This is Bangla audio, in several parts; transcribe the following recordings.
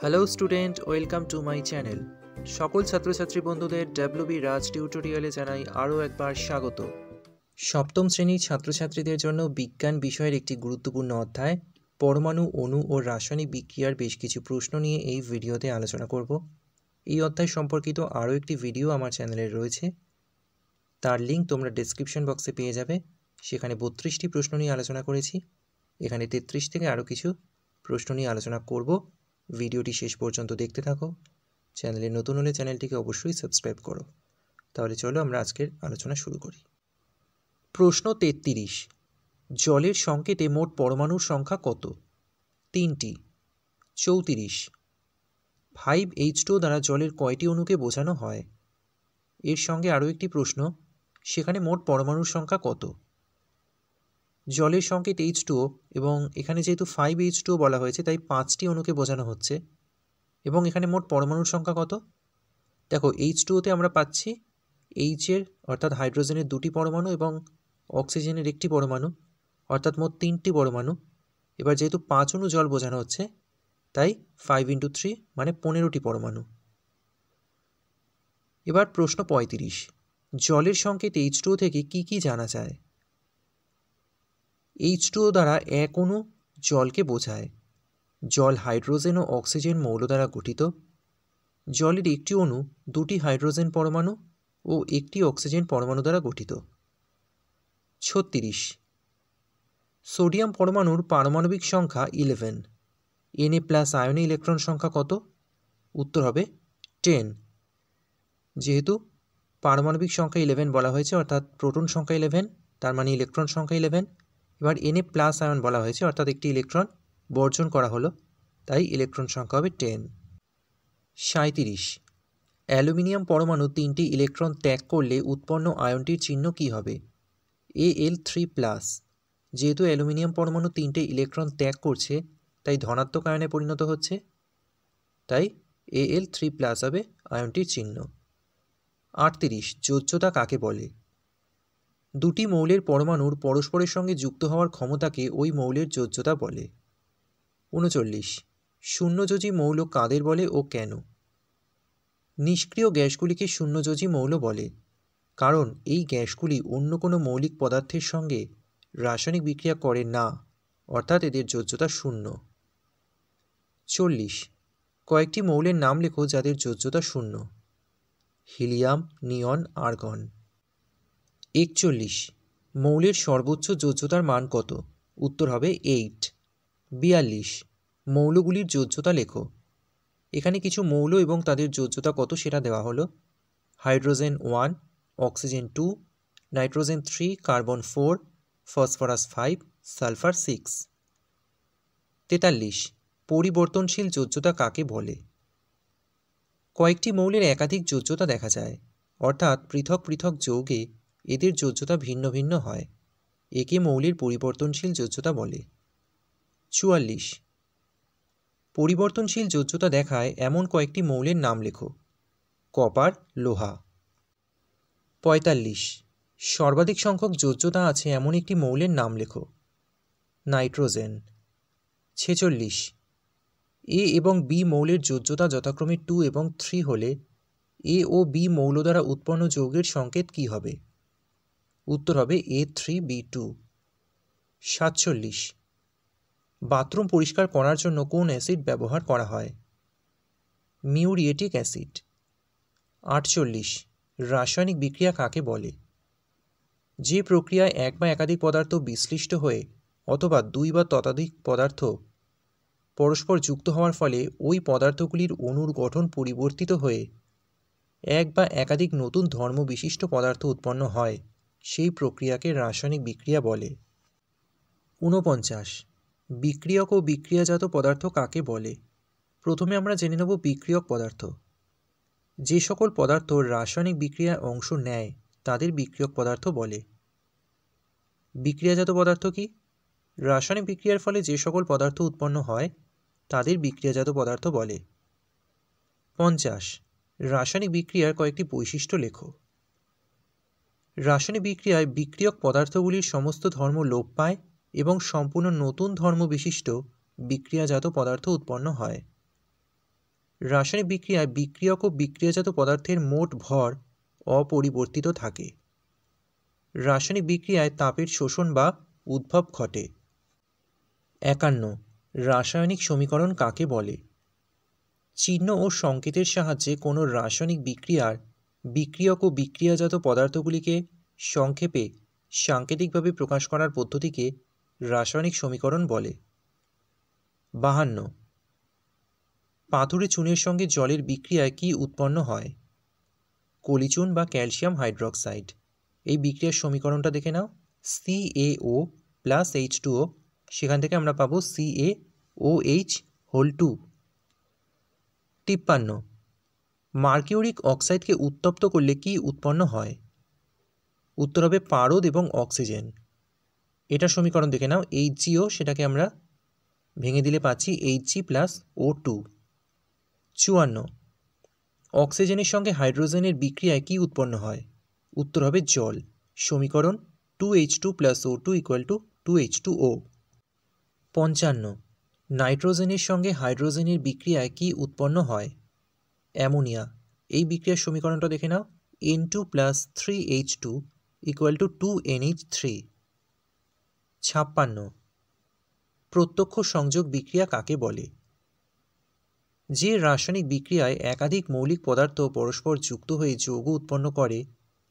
Hello student, welcome to my channel. সকল ছাত্রছাত্রী বন্ধুদের ডব্লিউবি রাজ টিউটোরিয়ালে জানাই আরও একবার স্বাগত। সপ্তম শ্রেণীর ছাত্রছাত্রীদের জন্য বিজ্ঞান বিষয়ের একটি গুরুত্বপূর্ণ অধ্যায় পরমাণু, অণু ও রাসায়নিক বিক্রিয়ার বেশ কিছু প্রশ্ন নিয়ে এই ভিডিওতে আলোচনা করব। এই অধ্যায় সম্পর্কিত আরও একটি ভিডিও আমার চ্যানেলে রয়েছে, তার লিঙ্ক তোমরা ডেসক্রিপশন বক্সে পেয়ে যাবে। সেখানে 32টি প্রশ্ন নিয়ে আলোচনা করেছি, এখানে 33 থেকে আরও কিছু প্রশ্ন নিয়ে আলোচনা করব। ভিডিওটি শেষ পর্যন্ত দেখতে থাকো। চ্যানেলে নতুন হলে চ্যানেলটিকে অবশ্যই সাবস্ক্রাইব করো। তাহলে চলো আমরা আজকের আলোচনা শুরু করি। প্রশ্ন 33, জলের সংকেতে মোট পরমাণুর সংখ্যা কত? 3টি। 34, 5H2O দ্বারা জলের কয়টি অণুকে বোঝানো হয়? এর সঙ্গে আরও একটি প্রশ্ন, সেখানে মোট পরমাণুর সংখ্যা কত? জলের সংকেত H2O এবং এখানে যেহেতু 5H2O বলা হয়েছে তাই 5টি অণুকে বোঝানো হচ্ছে, এবং এখানে মোট পরমাণুর সংখ্যা কত? দেখো, H2Oতে আমরা পাচ্ছি H-এর অর্থাৎ হাইড্রোজেনের 2টি পরমাণু এবং অক্সিজেনের 1টি পরমাণু, অর্থাৎ মোট 3টি পরমাণু। এবার যেহেতু 5 অণু জল বোঝানো হচ্ছে তাই 5 × 3 মানে 15টি পরমাণু। এবার প্রশ্ন 35, জলের সংকেত H2O থেকে কি কি জানা যায়? H2O দ্বারা এক অণু জলকে বোঝায়। জল হাইড্রোজেন ও অক্সিজেন মৌল দ্বারা গঠিত। জলের একটি অণু 2টি হাইড্রোজেন পরমাণু ও 1টি অক্সিজেন পরমাণু দ্বারা গঠিত। 36, সোডিয়াম পরমাণুর পারমাণবিক সংখ্যা 11। Na+ আয়নে ইলেকট্রন সংখ্যা কত? উত্তর হবে 10। যেহেতু পারমাণবিক সংখ্যা 11 বলা হয়েছে অর্থাৎ প্রোটন সংখ্যা 11, তার মানে ইলেকট্রন সংখ্যা 11। এবার Na+ আয়ন বলা হয়েছে অর্থাৎ একটি ইলেকট্রন বর্জন করা হলো, তাই ইলেকট্রন সংখ্যা হবে 10। 37, অ্যালুমিনিয়াম পরমাণু 3টি ইলেকট্রন ত্যাগ করলে উৎপন্ন আয়নটির চিহ্ন কী হবে? Al3+। যেহেতু অ্যালুমিনিয়াম পরমাণু 3টে ইলেকট্রন ত্যাগ করছে তাই ধনাত্মক আয়নে পরিণত হচ্ছে, তাই Al3+ হবে আয়নটির চিহ্ন। 38, যোজ্যতা কাকে বলে? দুটি মৌলের পরমাণুর পরস্পরের সঙ্গে যুক্ত হওয়ার ক্ষমতাকে ওই মৌলের যোজ্যতা বলে। 39, শূন্যযোজী মৌল কাদের বলে ও কেন? নিষ্ক্রিয় গ্যাসগুলিকে শূন্যযোজী মৌল বলে, কারণ এই গ্যাসগুলি অন্য কোনো মৌলিক পদার্থের সঙ্গে রাসায়নিক বিক্রিয়া করে না, অর্থাৎ এদের যোজ্যতা শূন্য। 40, কয়েকটি মৌলের নাম লেখো যাদের যোজ্যতা শূন্য। হিলিয়াম, নিয়ন, আর্গন। 41, মৌলের সর্বোচ্চ যোজ্যতার মান কত? উত্তর হবে 8। 42, মৌলগুলির যোজ্যতা লেখো। এখানে কিছু মৌল এবং তাদের যোজ্যতা কত সেটা দেওয়া হলো। Hydrogen 1, oxygen 2, nitrogen 3, carbon 4, phosphorus 5, sulphur 6। 43, পরিবর্তনশীল যোজ্যতা কাকে বলে? কয়েকটি মৌলের একাধিক যোজ্যতা দেখা যায়, অর্থাৎ পৃথক পৃথক যৌগে এদের যোজ্যতা ভিন্ন ভিন্ন হয়, একে মৌলের পরিবর্তনশীল যোজ্যতা বলে। 44, পরিবর্তনশীল যোজ্যতা দেখায় এমন কয়েকটি মৌলের নাম লেখো। কপার, লোহা। 45, সর্বাধিক সংখ্যক যোজ্যতা আছে এমন একটি মৌলের নাম লেখো। নাইট্রোজেন। 46, এ এবং বি মৌলের যোজ্যতা যথাক্রমে 2 এবং 3 হলে এ ও বি মৌল দ্বারা উৎপন্ন যৌগের সংকেত কী হবে? উত্তর হবে A3B2। 47, বাথরুম পরিষ্কার করার জন্য কোন অ্যাসিড ব্যবহার করা হয়? Muriatic acid. 48, রাসায়নিক বিক্রিয়া কাকে বলে? যে প্রক্রিয়ায় এক বা একাধিক পদার্থ বিশ্লিষ্ট হয়ে অথবা 2 বা ততোধিক পদার্থ পরস্পর যুক্ত হওয়ার ফলে ওই পদার্থগুলির অণুর গঠন পরিবর্তিত হয়ে এক বা একাধিক নতুন ধর্ম বিশিষ্ট পদার্থ উৎপন্ন হয়, সেই প্রক্রিয়াকে রাসায়নিক বিক্রিয়া বলে। 49, বিক্রিয়ক ও বিক্রিয়াজাত পদার্থ কাকে বলে? প্রথমে আমরা জেনে নেব বিক্রিয়ক পদার্থ। যে সকল পদার্থ রাসায়নিক বিক্রিয়ার অংশ নেয় তাদের বিক্রিয়ক পদার্থ বলে। বিক্রিয়াজাত পদার্থ কি? রাসায়নিক বিক্রিয়ার ফলে যে সকল পদার্থ উৎপন্ন হয় তাদের বিক্রিয়াজাত পদার্থ বলে। 50, রাসায়নিক বিক্রিয়ার কয়েকটি বৈশিষ্ট্য লেখো। রাসায়নিক বিক্রিয়ায় বিক্রিয়ক পদার্থগুলির সমস্ত ধর্ম লোপ পায় এবং সম্পূর্ণ নতুন ধর্ম বিশিষ্ট বিক্রিয়াজাত পদার্থ উৎপন্ন হয়। রাসায়নিক বিক্রিয়ায় বিক্রিয়ক ও বিক্রিয়াজাত পদার্থের মোট ভর অপরিবর্তিত থাকে। রাসায়নিক বিক্রিয়ায় তাপের শোষণ বা উদ্ভব ঘটে। 51 রাসায়নিক সমীকরণ কাকে বলে? চিহ্ন ও সংকেতের সাহায্যে কোনো রাসায়নিক বিক্রিয়ার বিক্রিয়ক ও বিক্রিয়াজাত পদার্থগুলিকে সংক্ষেপে সাংকেতিকভাবে প্রকাশ করার পদ্ধতিকে রাসায়নিক সমীকরণ বলে। 52 পাথুরে চুনের সঙ্গে জলের বিক্রিয়ায় কি উৎপন্ন হয়? কলিচুন বা ক্যালসিয়াম হাইড্রক্সাইড। এই বিক্রিয়ার সমীকরণটা দেখে নাও, CaO প্লাস H2O, সেখান থেকে আমরা পাবো CaOH2। 53 মার্কিউরিক অক্সাইডকে উত্তপ্ত করলে কি উৎপন্ন হয়? উত্তর হবে পারদ এবং অক্সিজেন। এটা সমীকরণ দেখে নাও, HgO, সেটাকে আমরা ভেঙে দিলে পাচ্ছি Hg প্লাস O2। 54 অক্সিজেনের সঙ্গে হাইড্রোজেনের বিক্রিয়ায় কি উৎপন্ন হয়? উত্তর হবে জল। সমীকরণ 2H2 plus O2 equal to 2H2O। 55 নাইট্রোজেনের সঙ্গে হাইড্রোজেনের বিক্রিয়ায় কি উৎপন্ন হয়? অ্যামোনিয়া। এই বিক্রিয়ার সমীকরণটা দেখে নাও, N2 plus 3H2 equal to 2NH3। 56 প্রত্যক্ষ সংযোগ বিক্রিয়া কাকে বলে? যে রাসায়নিক বিক্রিয়ায় একাধিক মৌলিক পদার্থ পরস্পর যুক্ত হয়ে যৌগ উৎপন্ন করে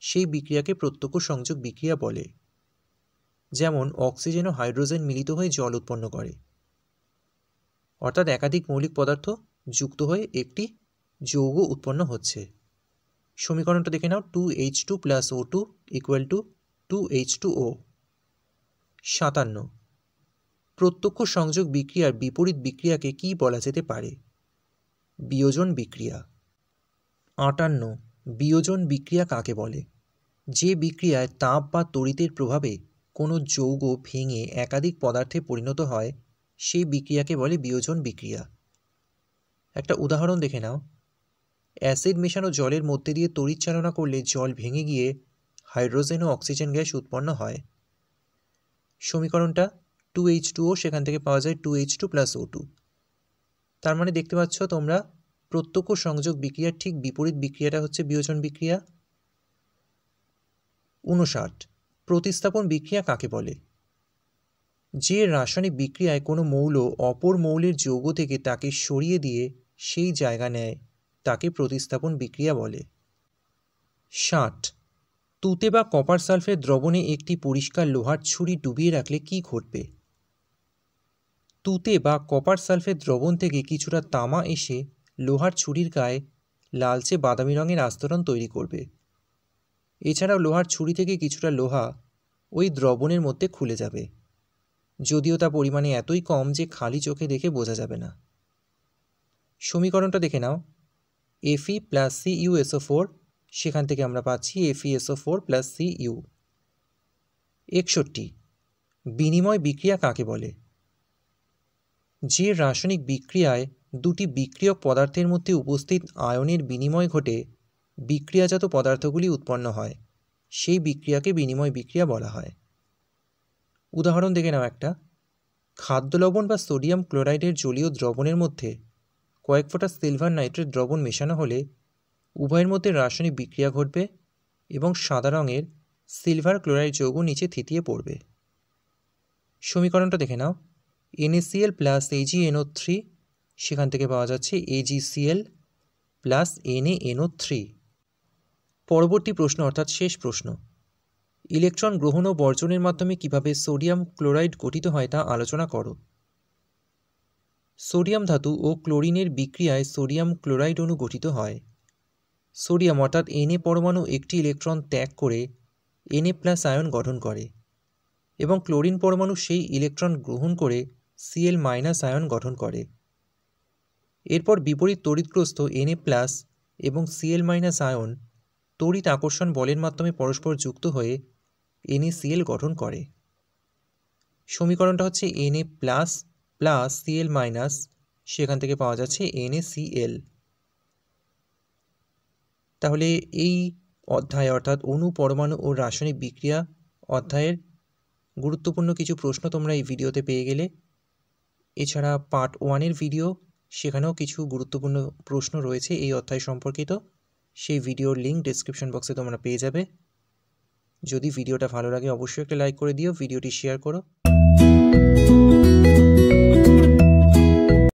সেই বিক্রিয়াকে প্রত্যক্ষ সংযোগ বিক্রিয়া বলে। যেমন অক্সিজেন ও হাইড্রোজেন মিলিত হয়ে জল উৎপন্ন করে, অর্থাৎ একাধিক মৌলিক পদার্থ যুক্ত হয়ে একটি যৌগ উৎপন্ন হচ্ছে। সমীকরণটা দেখে নাও, 2H2 plus O2 equal to 2H2O। 57 প্রত্যক্ষ সংযোগ বিক্রিয়ার বিপরীত বিক্রিয়াকে কি বলা যেতে পারে? বিয়োজন বিক্রিয়া। 58 বিয়োজন বিক্রিয়া কাকে বলে? যে বিক্রিয়ায় তাপ বা তড়িতের প্রভাবে কোনো যৌগ ভেঙে একাধিক পদার্থে পরিণত হয় সেই বিক্রিয়াকে বলে বিয়োজন বিক্রিয়া। একটা উদাহরণ দেখে নাও, অ্যাসিড মেশানো জলের মধ্যে দিয়ে তড়িৎ চালনা করলে জল ভেঙে গিয়ে হাইড্রোজেন ও অক্সিজেন গ্যাস উৎপন্ন হয়। সমীকরণটা 2H2O, সেখান থেকে পাওয়া যায় 2H2 প্লাস O2। তার মানে দেখতে পাচ্ছ তোমরা, প্রত্যক্ষ সংযোগ বিক্রিয়ার ঠিক বিপরীত বিক্রিয়াটা হচ্ছে বিয়োজন বিক্রিয়া। 59 প্রতিস্থাপন বিক্রিয়া কাকে বলে? যে রাসায়নিক বিক্রিয়ায় কোনো মৌল অপর মৌলের যৌগ থেকে তাকে সরিয়ে দিয়ে সেই জায়গা নেয় তাকে প্রতিস্থাপন বিক্রিয়া বলে। 60 তুতে বা কপার সালফেট দ্রবণে একটি পরিষ্কার লোহার ছুরি ডুবিয়ে রাখলে কি ঘটবে? তুতে বা কপার সালফেট দ্রবণ থেকে কিছুটা তামা এসে লোহার ছুরির গায়ে লালচে বাদামি রঙের আস্তরণ তৈরি করবে। এছাড়াও লোহার ছুরি থেকে কিছুটা লোহা ওই দ্রবণের মধ্যে খুলে যাবে, যদিও তা পরিমাণে এতই কম যে খালি চোখে দেখে বোঝা যাবে না। সমীকরণটা দেখে নাও, Fe প্লাস CuSO4, সেখান থেকে আমরা পাচ্ছি FeSO4 প্লাস Cu। 61 বিনিময় বিক্রিয়া কাকে বলে? যে রাসায়নিক বিক্রিয়ায় দুটি বিক্রিয়ক পদার্থের মধ্যে উপস্থিত আয়নের বিনিময় ঘটে বিক্রিয়াজাত পদার্থগুলি উৎপন্ন হয় সেই বিক্রিয়াকে বিনিময় বিক্রিয়া বলা হয়। উদাহরণ দেখে নাও একটা, খাদ্য লবণ বা সোডিয়াম ক্লোরাইডের জলীয় দ্রবণের মধ্যে কয়েক ফোঁটা সিলভার নাইট্রেট দ্রবণ মেশানো হলে উভয়ের মধ্যে রাসায়নিক বিক্রিয়া ঘটবে এবং সাদা রঙের সিলভার ক্লোরাইড যৌগ নিচে থিতিয়ে পড়বে। সমীকরণটা দেখে নাও, NaCl প্লাস AgNO3, সেখান থেকে পাওয়া যাচ্ছে AgCl প্লাস NaNO3। পরবর্তী প্রশ্ন, অর্থাৎ শেষ প্রশ্ন, ইলেকট্রন গ্রহণ ও বর্জনের মাধ্যমে কিভাবে সোডিয়াম ক্লোরাইড গঠিত হয় তা আলোচনা করো। সোডিয়াম ধাতু ও ক্লোরিনের বিক্রিয়ায় সোডিয়াম ক্লোরাইড অণু গঠিত হয়। সোডিয়াম অর্থাৎ Na পরমাণু একটি ইলেকট্রন ত্যাগ করে Na প্লাস আয়ন গঠন করে এবং ক্লোরিন পরমাণু সেই ইলেকট্রন গ্রহণ করে Cl মাইনাস আয়ন গঠন করে। এরপর বিপরীত তড়িৎগ্রস্ত Na প্লাস এবং Cl মাইনাস আয়ন তড়িৎ আকর্ষণ বলের মাধ্যমে পরস্পর যুক্ত হয়ে NaCl গঠন করে। সমীকরণটা হচ্ছে Na plus plus Cl minus, সেখান থেকে পাওয়া যাচ্ছে NaCl। তাহলে এই অধ্যায় অর্থাৎ অণু পরমাণু ও রাসায়নিক বিক্রিয়া অধ্যায়ের গুরুত্বপূর্ণ কিছু প্রশ্ন তোমরা এই ভিডিওতে পেয়ে গেলে। এছাড়া পার্ট 1-এর ভিডিও সেখানেও কিছু গুরুত্বপূর্ণ প্রশ্ন রয়েছে এই অধ্যায় সম্পর্কিত। সেই ভিডিওর লিঙ্ক ডেসক্রিপশন বক্সে তোমরা পেয়ে যাবে। যদি ভিডিওটা ভালো লাগে অবশ্যই একটা লাইক করে দিও, ভিডিওটি শেয়ার করো।